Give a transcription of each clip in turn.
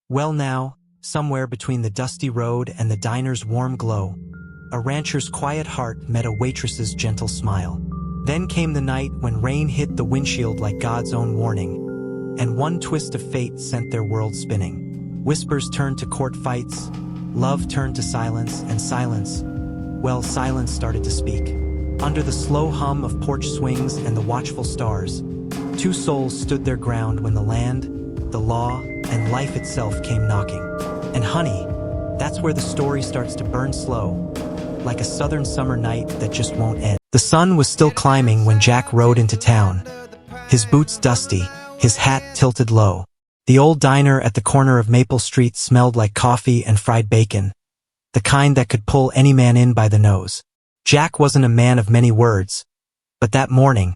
Well now, somewhere between the dusty road and the diner's warm glow, a rancher's quiet heart met a waitress's gentle smile. Then came the night when rain hit the windshield like God's own warning, and one twist of fate sent their world spinning. Whispers turned to court fights, love turned to silence, and silence, well, silence started to speak. Under the slow hum of porch swings and the watchful stars, two souls stood their ground when the land, the law, and life itself came knocking. And honey, that's where the story starts to burn slow, like a southern summer night that just won't end. The sun was still climbing when Jack rode into town, his boots dusty, his hat tilted low. The old diner at the corner of Maple Street smelled like coffee and fried bacon, the kind that could pull any man in by the nose. Jack wasn't a man of many words, but that morning,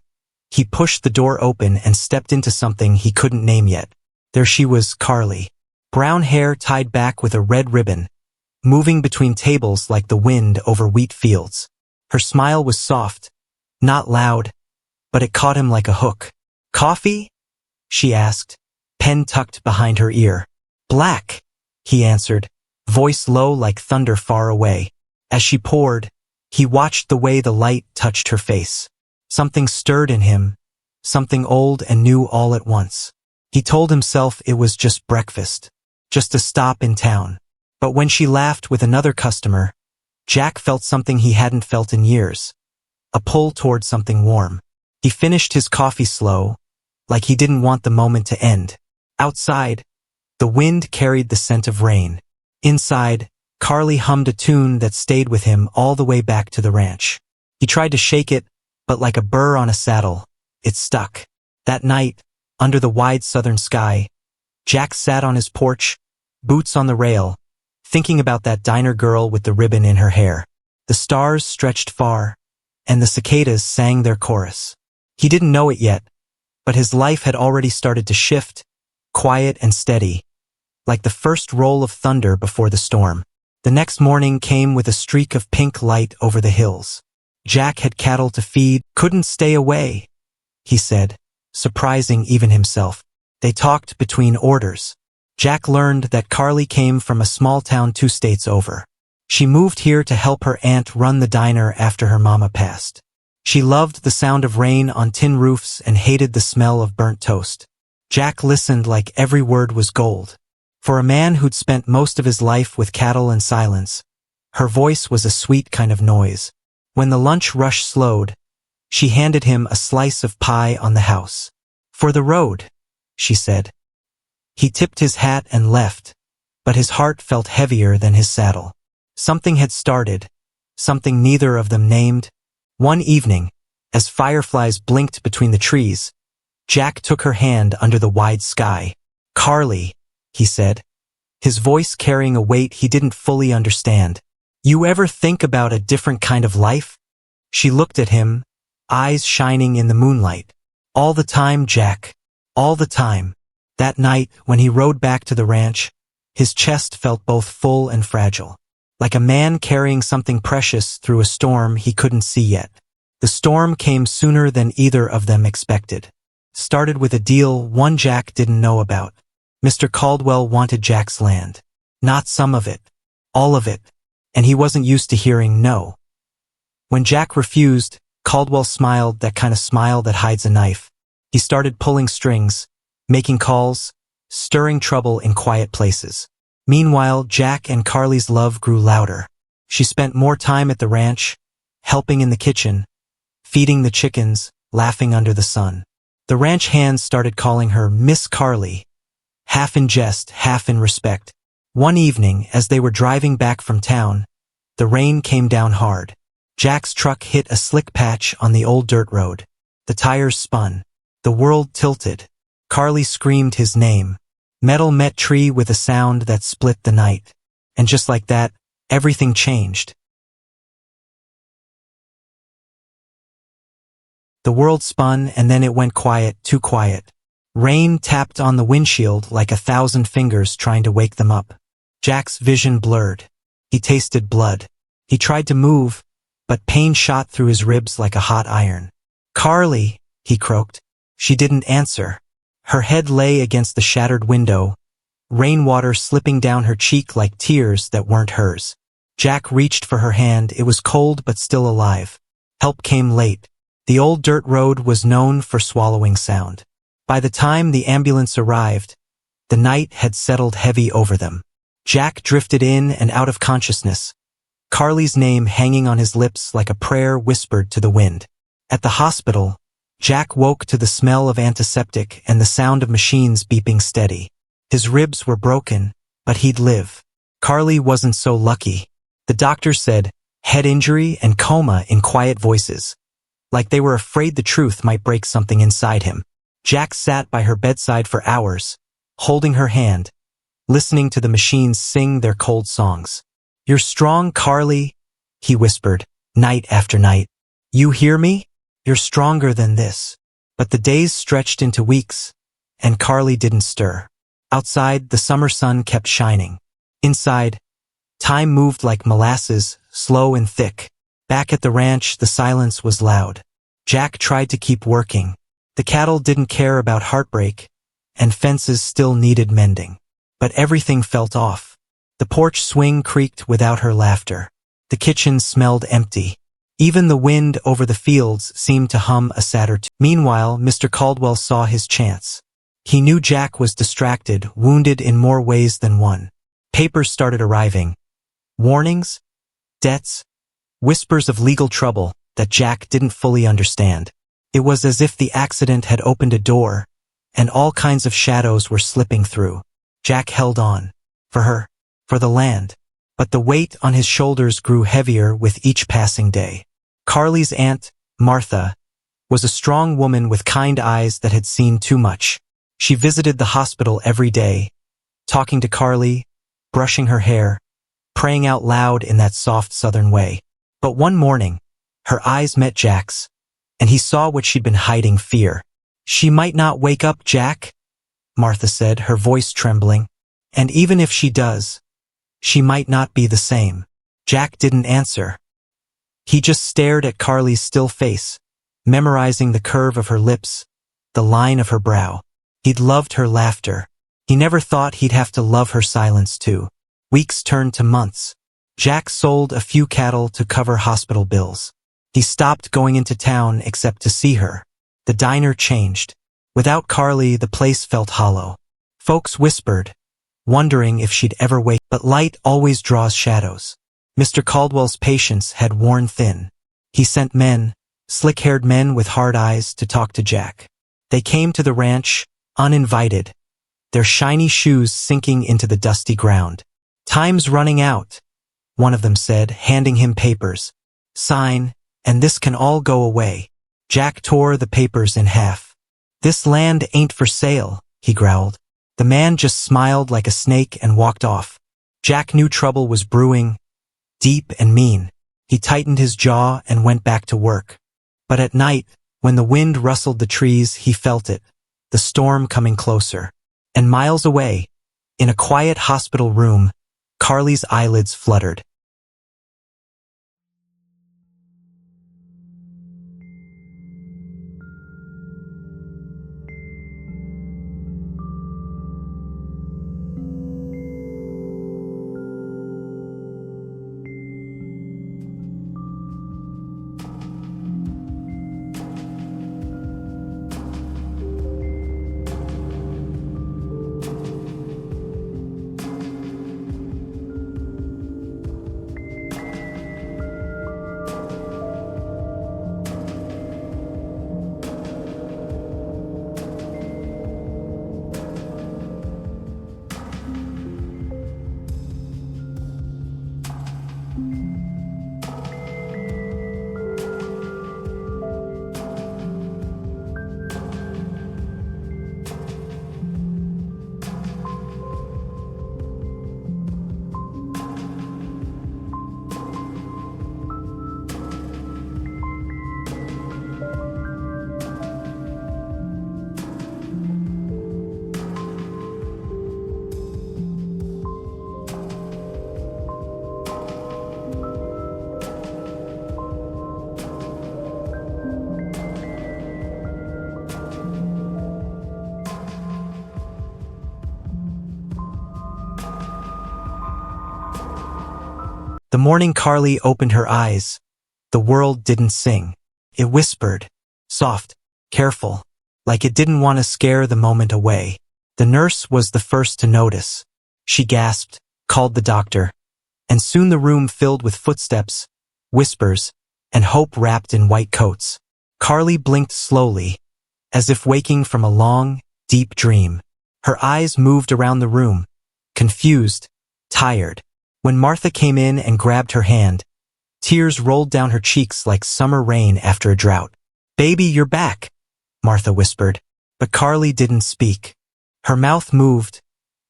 he pushed the door open and stepped into something he couldn't name yet. There she was, Carly. Brown hair tied back with a red ribbon, moving between tables like the wind over wheat fields. Her smile was soft, not loud, but it caught him like a hook. "Coffee?" she asked, pen tucked behind her ear. "Black," he answered, voice low like thunder far away. As she poured, he watched the way the light touched her face. Something stirred in him, something old and new all at once. He told himself it was just breakfast, just a stop in town. But when she laughed with another customer, Jack felt something he hadn't felt in years, a pull toward something warm. He finished his coffee slow, like he didn't want the moment to end. Outside, the wind carried the scent of rain. Inside, Carly hummed a tune that stayed with him all the way back to the ranch. He tried to shake it, but like a burr on a saddle, it stuck. That night, under the wide southern sky, Jack sat on his porch, boots on the rail, thinking about that diner girl with the ribbon in her hair. The stars stretched far, and the cicadas sang their chorus. He didn't know it yet, but his life had already started to shift, quiet and steady, like the first roll of thunder before the storm. The next morning came with a streak of pink light over the hills. Jack had cattle to feed, couldn't stay away, he said, surprising even himself. They talked between orders. Jack learned that Carly came from a small town 2 states over. She moved here to help her aunt run the diner after her mama passed. She loved the sound of rain on tin roofs and hated the smell of burnt toast. Jack listened like every word was gold. For a man who'd spent most of his life with cattle and silence, her voice was a sweet kind of noise. When the lunch rush slowed, she handed him a slice of pie on the house. "For the road," she said. He tipped his hat and left, but his heart felt heavier than his saddle. Something had started, something neither of them named. One evening, as fireflies blinked between the trees, Jack took her hand under the wide sky. "Carly," he said, his voice carrying a weight he didn't fully understand. "You ever think about a different kind of life?" She looked at him, eyes shining in the moonlight. "All the time, Jack. All the time." That night, when he rode back to the ranch, his chest felt both full and fragile, like a man carrying something precious through a storm he couldn't see yet. The storm came sooner than either of them expected. Started with a deal one Jack didn't know about. Mr. Caldwell wanted Jack's land. Not some of it. All of it. And he wasn't used to hearing no. When Jack refused, Caldwell smiled, that kind of smile that hides a knife. He started pulling strings, making calls, stirring trouble in quiet places. Meanwhile, Jack and Carly's love grew louder. She spent more time at the ranch, helping in the kitchen, feeding the chickens, laughing under the sun. The ranch hands started calling her Miss Carly, half in jest, half in respect. One evening, as they were driving back from town, the rain came down hard. Jack's truck hit a slick patch on the old dirt road. The tires spun. The world tilted. Carly screamed his name. Metal met tree with a sound that split the night. And just like that, everything changed. The world spun and then it went quiet, too quiet. Rain tapped on the windshield like 1,000 fingers trying to wake them up. Jack's vision blurred. He tasted blood. He tried to move, but pain shot through his ribs like a hot iron. "Carly," he croaked. She didn't answer. Her head lay against the shattered window, rainwater slipping down her cheek like tears that weren't hers. Jack reached for her hand. It was cold but still alive. Help came late. The old dirt road was known for swallowing sound. By the time the ambulance arrived, the night had settled heavy over them. Jack drifted in and out of consciousness, Carly's name hanging on his lips like a prayer whispered to the wind. At the hospital, Jack woke to the smell of antiseptic and the sound of machines beeping steady. His ribs were broken, but he'd live. Carly wasn't so lucky. The doctor said, head injury and coma in quiet voices, like they were afraid the truth might break something inside him. Jack sat by her bedside for hours, holding her hand, listening to the machines sing their cold songs. You're strong, Carly, he whispered, night after night. You hear me? You're stronger than this. But the days stretched into weeks, and Carly didn't stir. Outside, the summer sun kept shining. Inside, time moved like molasses, slow and thick. Back at the ranch, the silence was loud. Jack tried to keep working. The cattle didn't care about heartbreak, and fences still needed mending. But everything felt off. The porch swing creaked without her laughter. The kitchen smelled empty. Even the wind over the fields seemed to hum a sadder tune. Meanwhile, Mr. Caldwell saw his chance. He knew Jack was distracted, wounded in more ways than one. Papers started arriving. Warnings, debts, whispers of legal trouble that Jack didn't fully understand. It was as if the accident had opened a door, and all kinds of shadows were slipping through. Jack held on. For her. For the land. But the weight on his shoulders grew heavier with each passing day. Carly's aunt, Martha, was a strong woman with kind eyes that had seen too much. She visited the hospital every day, talking to Carly, brushing her hair, praying out loud in that soft southern way. But one morning, her eyes met Jack's, and he saw what she'd been hiding: fear. She might not wake up, Jack, Martha said, her voice trembling. And even if she does, she might not be the same. Jack didn't answer. He just stared at Carly's still face, memorizing the curve of her lips, the line of her brow. He'd loved her laughter. He never thought he'd have to love her silence too. Weeks turned to months. Jack sold a few cattle to cover hospital bills. He stopped going into town except to see her. The diner changed. Without Carly, the place felt hollow. Folks whispered, wondering if she'd ever wake. But light always draws shadows. Mr. Caldwell's patience had worn thin. He sent men, slick-haired men with hard eyes, to talk to Jack. They came to the ranch, uninvited, their shiny shoes sinking into the dusty ground. Time's running out, one of them said, handing him papers. Sign, and this can all go away. Jack tore the papers in half. This land ain't for sale, he growled. The man just smiled like a snake and walked off. Jack knew trouble was brewing, deep and mean. He tightened his jaw and went back to work. But at night, when the wind rustled the trees, he felt it, the storm coming closer. And miles away, in a quiet hospital room, Carly's eyelids fluttered. The morning Carly opened her eyes, the world didn't sing. It whispered, soft, careful, like it didn't want to scare the moment away. The nurse was the first to notice. She gasped, called the doctor, and soon the room filled with footsteps, whispers, and hope wrapped in white coats. Carly blinked slowly, as if waking from a long, deep dream. Her eyes moved around the room, confused, tired. When Martha came in and grabbed her hand, tears rolled down her cheeks like summer rain after a drought. "Baby, you're back," Martha whispered. But Carly didn't speak. Her mouth moved,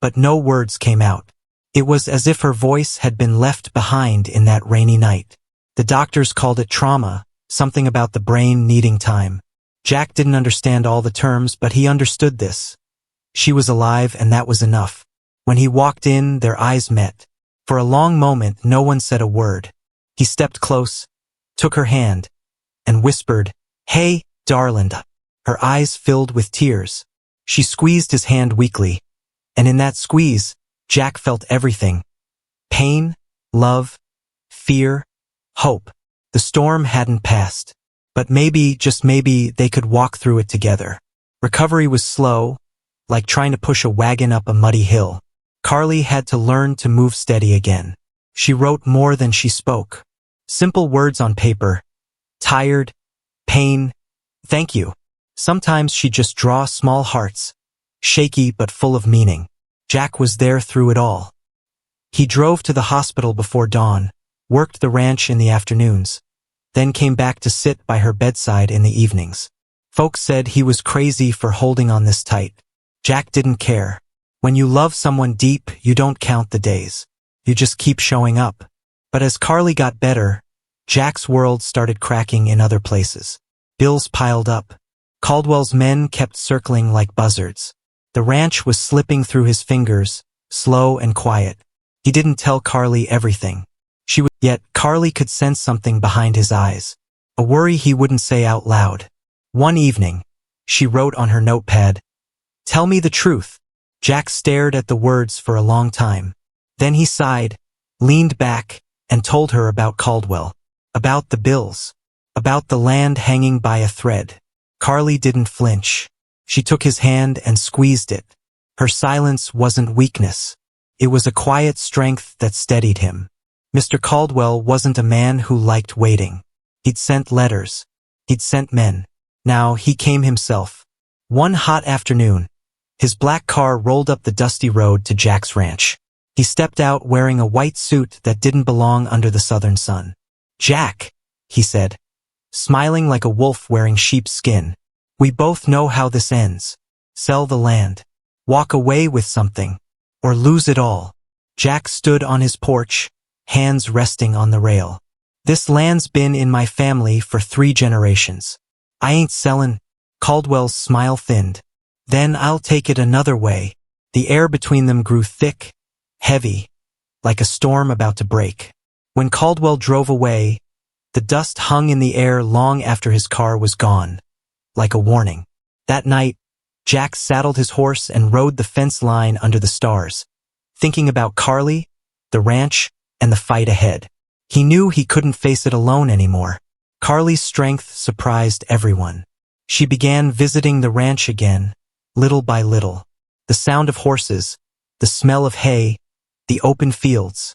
but no words came out. It was as if her voice had been left behind in that rainy night. The doctors called it trauma, something about the brain needing time. Jack didn't understand all the terms, but he understood this. She was alive, and that was enough. When he walked in, their eyes met. For a long moment, no one said a word. He stepped close, took her hand, and whispered, "Hey, darling." Her eyes filled with tears. She squeezed his hand weakly, and in that squeeze, Jack felt everything. Pain, love, fear, hope. The storm hadn't passed, but maybe, just maybe, they could walk through it together. Recovery was slow, like trying to push a wagon up a muddy hill. Carly had to learn to move steady again. She wrote more than she spoke. Simple words on paper. Tired, pain, thank you. Sometimes she'd just draw small hearts, shaky but full of meaning. Jack was there through it all. He drove to the hospital before dawn, worked the ranch in the afternoons, then came back to sit by her bedside in the evenings. Folks said he was crazy for holding on this tight. Jack didn't care. When you love someone deep, you don't count the days. You just keep showing up. But as Carly got better, Jack's world started cracking in other places. Bills piled up. Caldwell's men kept circling like buzzards. The ranch was slipping through his fingers, slow and quiet. He didn't tell Carly everything. Yet Carly could sense something behind his eyes, a worry he wouldn't say out loud. One evening, she wrote on her notepad, "Tell me the truth." Jack stared at the words for a long time. Then he sighed, leaned back, and told her about Caldwell, about the bills, about the land hanging by a thread. Carly didn't flinch. She took his hand and squeezed it. Her silence wasn't weakness. It was a quiet strength that steadied him. Mr. Caldwell wasn't a man who liked waiting. He'd sent letters. He'd sent men. Now he came himself. One hot afternoon, his black car rolled up the dusty road to Jack's ranch. He stepped out wearing a white suit that didn't belong under the southern sun. "Jack," he said, smiling like a wolf wearing sheep's skin. "We both know how this ends. Sell the land. Walk away with something. Or lose it all." Jack stood on his porch, hands resting on the rail. "This land's been in my family for 3 generations. I ain't sellin'." Caldwell's smile thinned. "Then I'll take it another way." The air between them grew thick, heavy, like a storm about to break. When Caldwell drove away, the dust hung in the air long after his car was gone, like a warning. That night, Jack saddled his horse and rode the fence line under the stars, thinking about Carly, the ranch, and the fight ahead. He knew he couldn't face it alone anymore. Carly's strength surprised everyone. She began visiting the ranch again, little by little. The sound of horses, the smell of hay, the open fields.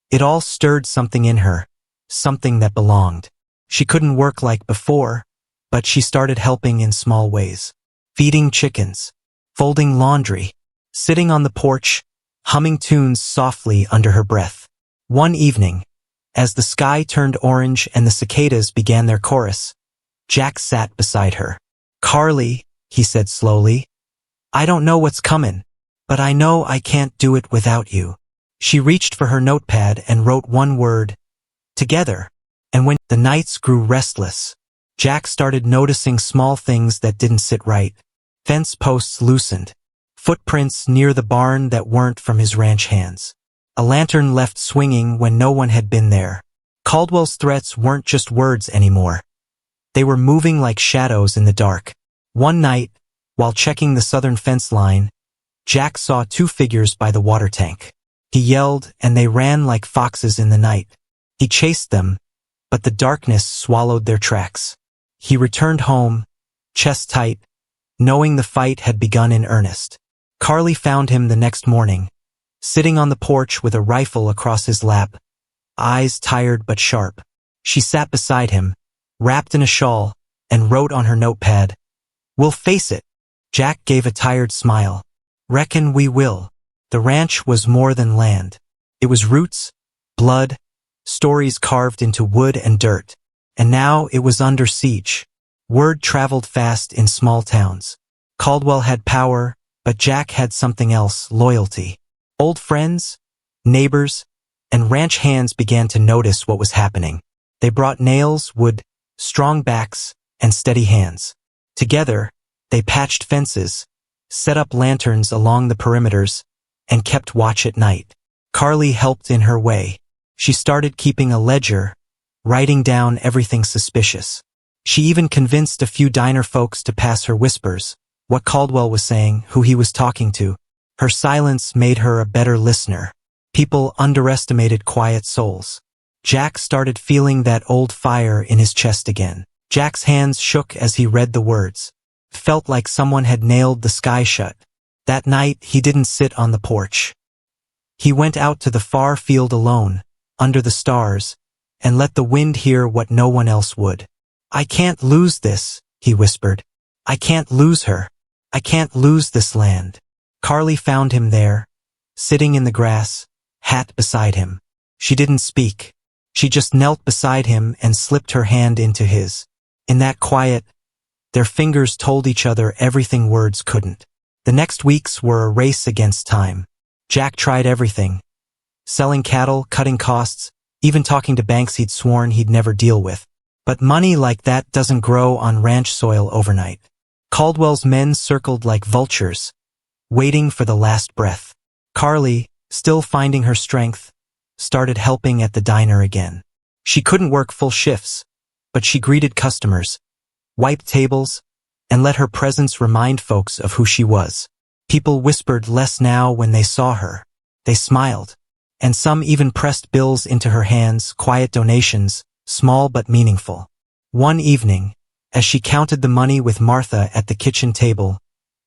It all stirred something in her, something that belonged. She couldn't work like before, but she started helping in small ways. Feeding chickens, folding laundry, sitting on the porch, humming tunes softly under her breath. One evening, as the sky turned orange and the cicadas began their chorus, Jack sat beside her. "Carly," he said slowly, "I don't know what's comin', but I know I can't do it without you." She reached for her notepad and wrote one word, "Together." And when the nights grew restless, Jack started noticing small things that didn't sit right. Fence posts loosened, footprints near the barn that weren't from his ranch hands. A lantern left swinging when no one had been there. Caldwell's threats weren't just words anymore. They were moving like shadows in the dark. One night, while checking the southern fence line, Jack saw 2 figures by the water tank. He yelled, and they ran like foxes in the night. He chased them, but the darkness swallowed their tracks. He returned home, chest tight, knowing the fight had begun in earnest. Carly found him the next morning, sitting on the porch with a rifle across his lap, eyes tired but sharp. She sat beside him, wrapped in a shawl, and wrote on her notepad, "We'll face it." Jack gave a tired smile. "Reckon we will." The ranch was more than land. It was roots, blood, stories carved into wood and dirt. And now it was under siege. Word traveled fast in small towns. Caldwell had power, but Jack had something else, loyalty. Old friends, neighbors, and ranch hands began to notice what was happening. They brought nails, wood, strong backs, and steady hands. Together, they patched fences, set up lanterns along the perimeters, and kept watch at night. Carly helped in her way. She started keeping a ledger, writing down everything suspicious. She even convinced a few diner folks to pass her whispers, what Caldwell was saying, who he was talking to. Her silence made her a better listener. People underestimated quiet souls. Jack started feeling that old fire in his chest again. Jack's hands shook as he read the words. Felt like someone had nailed the sky shut. That night, he didn't sit on the porch. He went out to the far field alone, under the stars, and let the wind hear what no one else would. "I can't lose this," he whispered. "I can't lose her. I can't lose this land." Carly found him there, sitting in the grass, hat beside him. She didn't speak. She just knelt beside him and slipped her hand into his. In that quiet, their fingers told each other everything words couldn't. The next weeks were a race against time. Jack tried everything. Selling cattle, cutting costs, even talking to banks he'd sworn he'd never deal with. But money like that doesn't grow on ranch soil overnight. Caldwell's men circled like vultures, waiting for the last breath. Carly, still finding her strength, started helping at the diner again. She couldn't work full shifts, but she greeted customers, wiped tables, and let her presence remind folks of who she was. People whispered less now when they saw her. They smiled, and some even pressed bills into her hands, quiet donations, small but meaningful. One evening, as she counted the money with Martha at the kitchen table,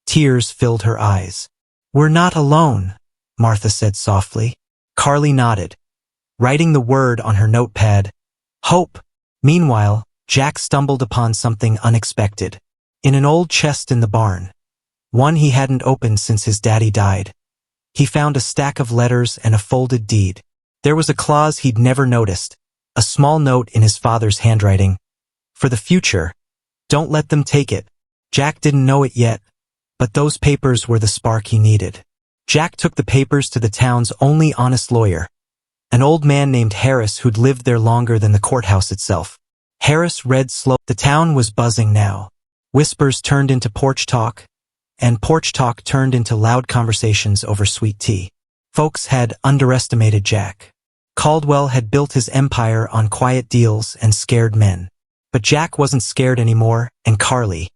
tears filled her eyes. "We're not alone," Martha said softly. Carly nodded, writing the word on her notepad, "Hope." Meanwhile, Jack stumbled upon something unexpected. In an old chest in the barn, one he hadn't opened since his daddy died, he found a stack of letters and a folded deed. There was a clause he'd never noticed, a small note in his father's handwriting. "For the future, don't let them take it." Jack didn't know it yet, but those papers were the spark he needed. Jack took the papers to the town's only honest lawyer, an old man named Harris who'd lived there longer than the courthouse itself. Harris read slow. The town was buzzing now. Whispers turned into porch talk, and porch talk turned into loud conversations over sweet tea. Folks had underestimated Jack. Caldwell had built his empire on quiet deals and scared men. But Jack wasn't scared anymore, and Carly,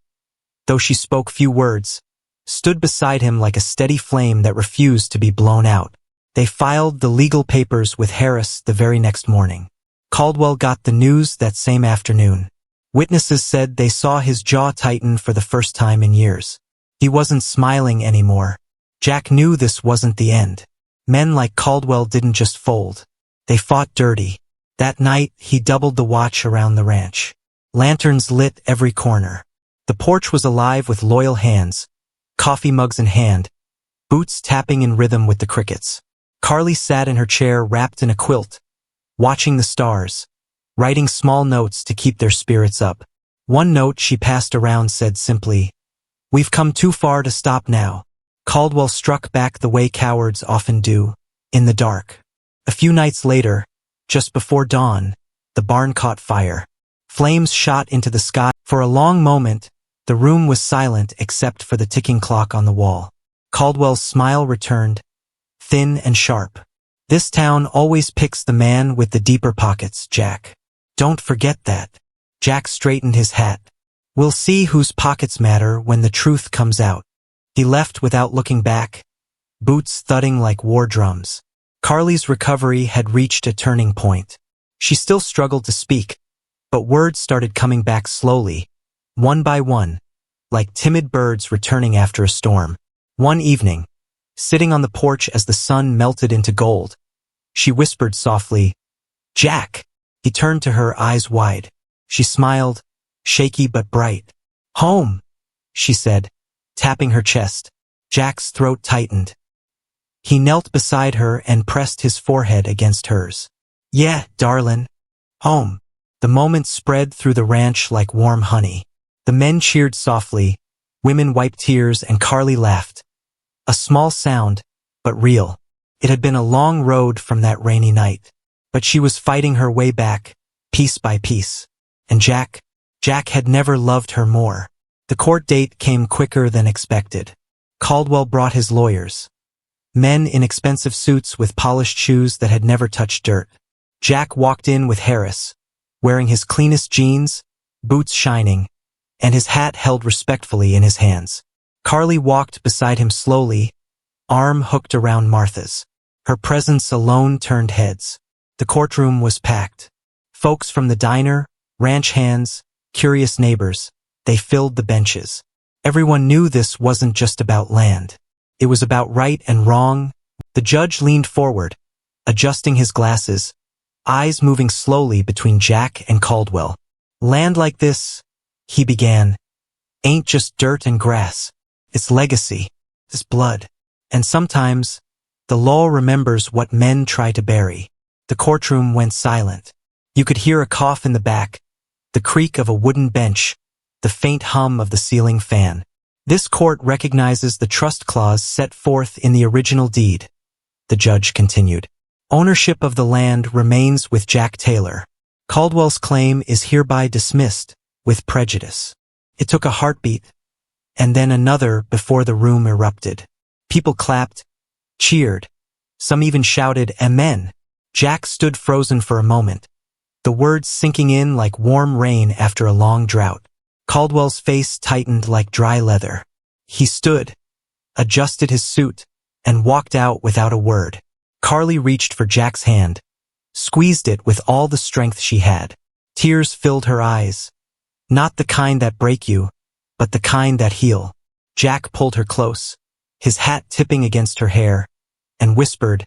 though she spoke few words, stood beside him like a steady flame that refused to be blown out. They filed the legal papers with Harris the very next morning. Caldwell got the news that same afternoon. Witnesses said they saw his jaw tighten for the first time in years. He wasn't smiling anymore. Jack knew this wasn't the end. Men like Caldwell didn't just fold. They fought dirty. That night, he doubled the watch around the ranch. Lanterns lit every corner. The porch was alive with loyal hands, coffee mugs in hand, boots tapping in rhythm with the crickets. Carly sat in her chair wrapped in a quilt, watching the stars, writing small notes to keep their spirits up. One note she passed around said simply, "We've come too far to stop now." Caldwell struck back the way cowards often do, in the dark. A few nights later, just before dawn, the barn caught fire. Flames shot into the sky. For a long moment, the room was silent except for the ticking clock on the wall. Caldwell's smile returned, thin and sharp. "This town always picks the man with the deeper pockets, Jack. Don't forget that." Jack straightened his hat. "We'll see whose pockets matter when the truth comes out." He left without looking back, boots thudding like war drums. Carly's recovery had reached a turning point. She still struggled to speak, but words started coming back slowly, one by one, like timid birds returning after a storm. One evening, sitting on the porch as the sun melted into gold, she whispered softly, "Jack." He turned to her, eyes wide. She smiled, shaky but bright. "Home," she said, tapping her chest. Jack's throat tightened. He knelt beside her and pressed his forehead against hers. "Yeah, darlin'. Home." The moment spread through the ranch like warm honey. The men cheered softly, women wiped tears, and Carly laughed. A small sound, but real. It had been a long road from that rainy night, but she was fighting her way back, piece by piece. And Jack had never loved her more. The court date came quicker than expected. Caldwell brought his lawyers. Men in expensive suits with polished shoes that had never touched dirt. Jack walked in with Harris, wearing his cleanest jeans, boots shining, and his hat held respectfully in his hands. Carly walked beside him slowly, arm hooked around Martha's. Her presence alone turned heads. The courtroom was packed. Folks from the diner, ranch hands, curious neighbors, they filled the benches. Everyone knew this wasn't just about land. It was about right and wrong. The judge leaned forward, adjusting his glasses, eyes moving slowly between Jack and Caldwell. "Land like this," he began, "ain't just dirt and grass. It's legacy. It's blood. And sometimes, the law remembers what men try to bury." The courtroom went silent. You could hear a cough in the back, the creak of a wooden bench, the faint hum of the ceiling fan. "This court recognizes the trust clause set forth in the original deed," the judge continued. "Ownership of the land remains with Jack Taylor. Caldwell's claim is hereby dismissed, with prejudice." It took a heartbeat, and then another before the room erupted. People clapped, cheered. Some even shouted, "Amen." Jack stood frozen for a moment, the words sinking in like warm rain after a long drought. Caldwell's face tightened like dry leather. He stood, adjusted his suit, and walked out without a word. Carly reached for Jack's hand, squeezed it with all the strength she had. Tears filled her eyes. Not the kind that break you, but the kind that heal. Jack pulled her close, his hat tipping against her hair, and whispered,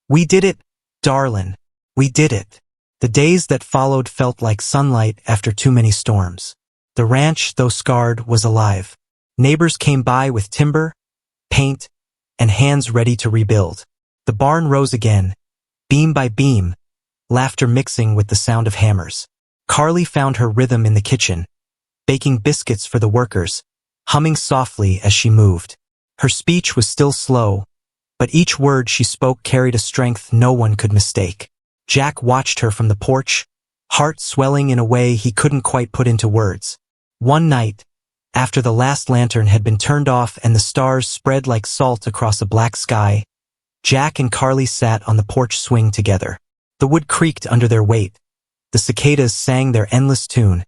"We did it, darlin'. We did it." The days that followed felt like sunlight after too many storms. The ranch, though scarred, was alive. Neighbors came by with timber, paint, and hands ready to rebuild. The barn rose again, beam by beam, laughter mixing with the sound of hammers. Carly found her rhythm in the kitchen, baking biscuits for the workers, humming softly as she moved. Her speech was still slow, but each word she spoke carried a strength no one could mistake. Jack watched her from the porch, heart swelling in a way he couldn't quite put into words. One night, after the last lantern had been turned off and the stars spread like salt across a black sky, Jack and Carly sat on the porch swing together. The wood creaked under their weight, the cicadas sang their endless tune,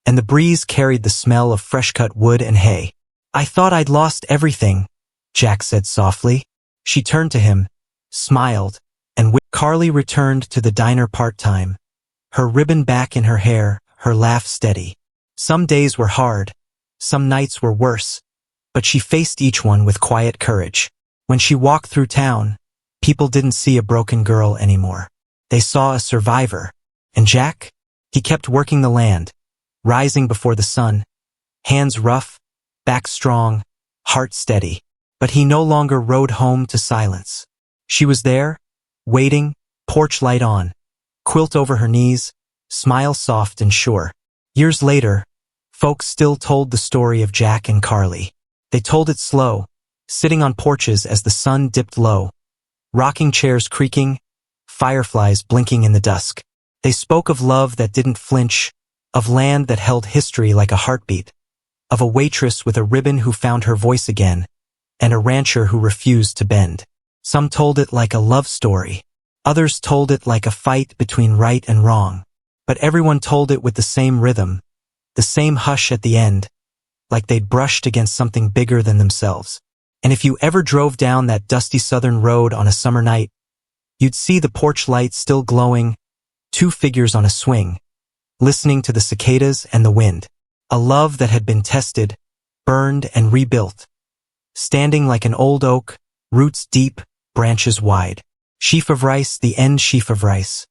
and the breeze carried the smell of fresh-cut wood and hay. "I thought I'd lost everything," Jack said softly. She turned to him, smiled, and Carly returned to the diner part-time, her ribbon back in her hair, her laugh steady. Some days were hard, some nights were worse, but she faced each one with quiet courage. When she walked through town, people didn't see a broken girl anymore. They saw a survivor. And Jack? He kept working the land, rising before the sun, hands rough, back strong, heart steady. But he no longer rode home to silence. She was there, waiting, porch light on, quilt over her knees, smile soft and sure. Years later, folks still told the story of Jack and Carly. They told it slow, sitting on porches as the sun dipped low, rocking chairs creaking, fireflies blinking in the dusk. They spoke of love that didn't flinch, of land that held history like a heartbeat, of a waitress with a ribbon who found her voice again, and a rancher who refused to bend. Some told it like a love story. Others told it like a fight between right and wrong. But everyone told it with the same rhythm, the same hush at the end, like they'd brushed against something bigger than themselves. And if you ever drove down that dusty southern road on a summer night, you'd see the porch light still glowing, two figures on a swing, listening to the cicadas and the wind. A love that had been tested, burned and rebuilt. Standing like an old oak, roots deep, branches wide. Sheaf of rice, the end sheaf of rice.